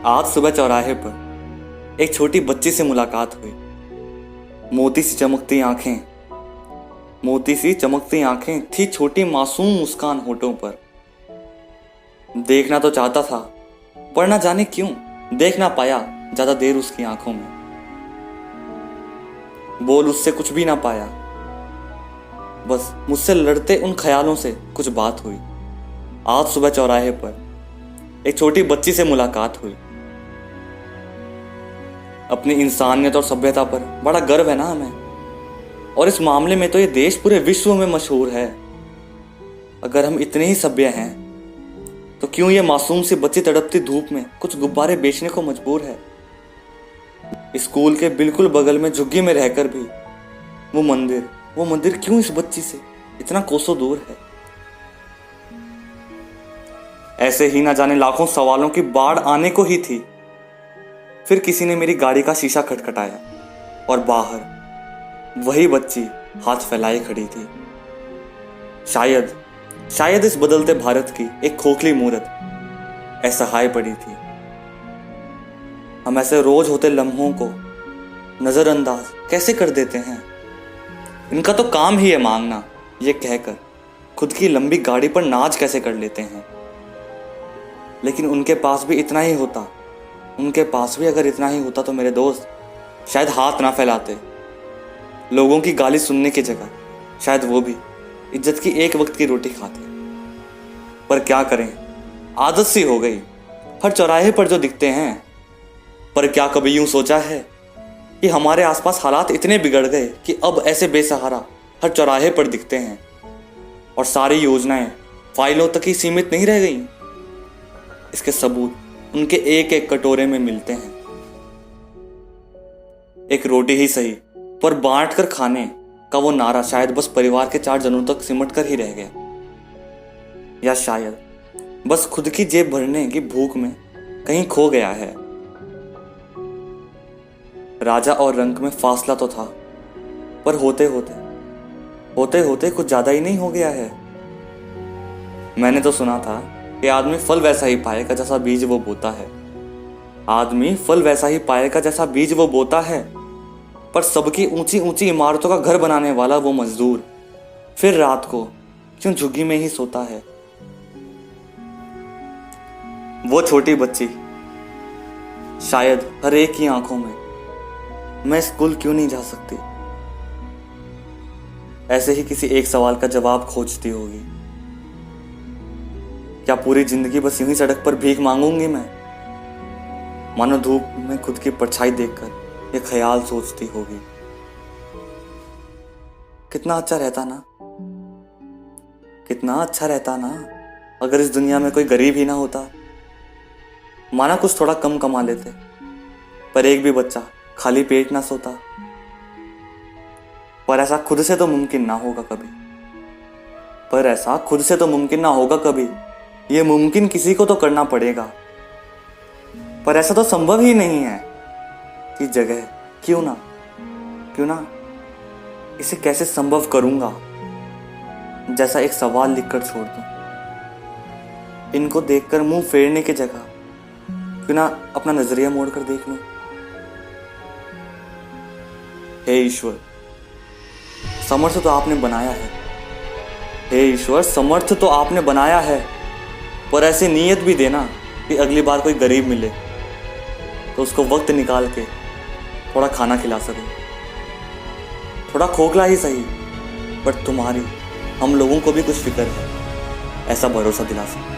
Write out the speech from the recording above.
आज सुबह चौराहे पर एक छोटी बच्ची से मुलाकात हुई। मोती सी चमकती आंखें, मोती सी चमकती आंखें थी, छोटी मासूम मुस्कान होठों पर। देखना तो चाहता था, पर ना जाने क्यों देख ना पाया ज्यादा देर उसकी आंखों में। बोल उससे कुछ भी ना पाया, बस मुझसे लड़ते उन ख्यालों से कुछ बात हुई। आज सुबह चौराहे पर एक छोटी बच्ची से मुलाकात हुई। अपनी इंसानियत और सभ्यता पर बड़ा गर्व है ना हमें, और इस मामले में तो ये देश पूरे विश्व में मशहूर है। अगर हम इतने ही सभ्य हैं तो क्यों ये मासूम सी बच्ची तड़पती धूप में कुछ गुब्बारे बेचने को मजबूर है। स्कूल के बिल्कुल बगल में झुग्गी में रहकर भी वो मंदिर क्यों इस बच्ची से इतना कोसों दूर है। ऐसे ही ना जाने लाखों सवालों की बाढ़ आने को ही थी। फिर किसी ने मेरी गाड़ी का शीशा खटखटाया और बाहर वही बच्ची हाथ फैलाए खड़ी थी। शायद इस बदलते भारत की एक खोखली मूरत असहाय पड़ी थी। हम ऐसे रोज होते लम्हों को नजरअंदाज कैसे कर देते हैं। इनका तो काम ही है मांगना, ये कहकर खुद की लंबी गाड़ी पर नाज कैसे कर लेते हैं। लेकिन उनके पास भी अगर इतना ही होता तो मेरे दोस्त शायद हाथ ना फैलाते। लोगों की गाली सुनने की जगह शायद वो भी इज्जत की एक वक्त की रोटी खाते। पर क्या करें, आदत सी हो गई हर चौराहे पर जो दिखते हैं। पर क्या कभी यूं सोचा है कि हमारे आसपास हालात इतने बिगड़ गए कि अब ऐसे बेसहारा हर चौराहे पर दिखते हैं, और सारी योजनाएं फाइलों तक ही सीमित नहीं रह गई। इसके सबूत उनके एक एक कटोरे में मिलते हैं। एक रोटी ही सही, पर बांट कर खाने का वो नारा शायद बस परिवार के 4 जनों तक सिमट कर ही रह गया, या शायद बस खुद की जेब भरने की भूख में कहीं खो गया है। राजा और रंक में फासला तो था, पर होते होते कुछ ज्यादा ही नहीं हो गया है। मैंने तो सुना था कि आदमी फल वैसा ही पाएगा जैसा बीज वो बोता है। पर सबकी ऊंची ऊंची इमारतों का घर बनाने वाला वो मजदूर फिर रात को क्यों झुग्गी में ही सोता है। वो छोटी बच्ची शायद हर एक की आंखों में मैं स्कूल क्यों नहीं जा सकती, ऐसे ही किसी एक सवाल का जवाब खोजती होगी। क्या पूरी जिंदगी बस यूं ही सड़क पर भीख मांगूंगी मैं, मानो धूप में खुद की परछाई देखकर ये ख्याल सोचती होगी। कितना अच्छा रहता ना अगर इस दुनिया में कोई गरीब ही ना होता। माना कुछ थोड़ा कम कमा लेते, पर एक भी बच्चा खाली पेट ना सोता। पर ऐसा खुद से तो मुमकिन ना होगा कभी। ये मुमकिन किसी को तो करना पड़ेगा, पर ऐसा तो संभव ही नहीं है कि जगह क्यों ना इसे कैसे संभव करूंगा जैसा एक सवाल लिखकर छोड़ दूं। इनको देखकर मुंह फेरने की जगह क्यों ना अपना नजरिया मोड़कर देख लूं। हे ईश्वर, समर्थ तो आपने बनाया है, पर ऐसी नीयत भी देना कि अगली बार कोई गरीब मिले तो उसको वक्त निकाल के थोड़ा खाना खिला सके। थोड़ा खोखला ही सही, पर तुम्हारी हम लोगों को भी कुछ फिक्र है, ऐसा भरोसा दिला सके।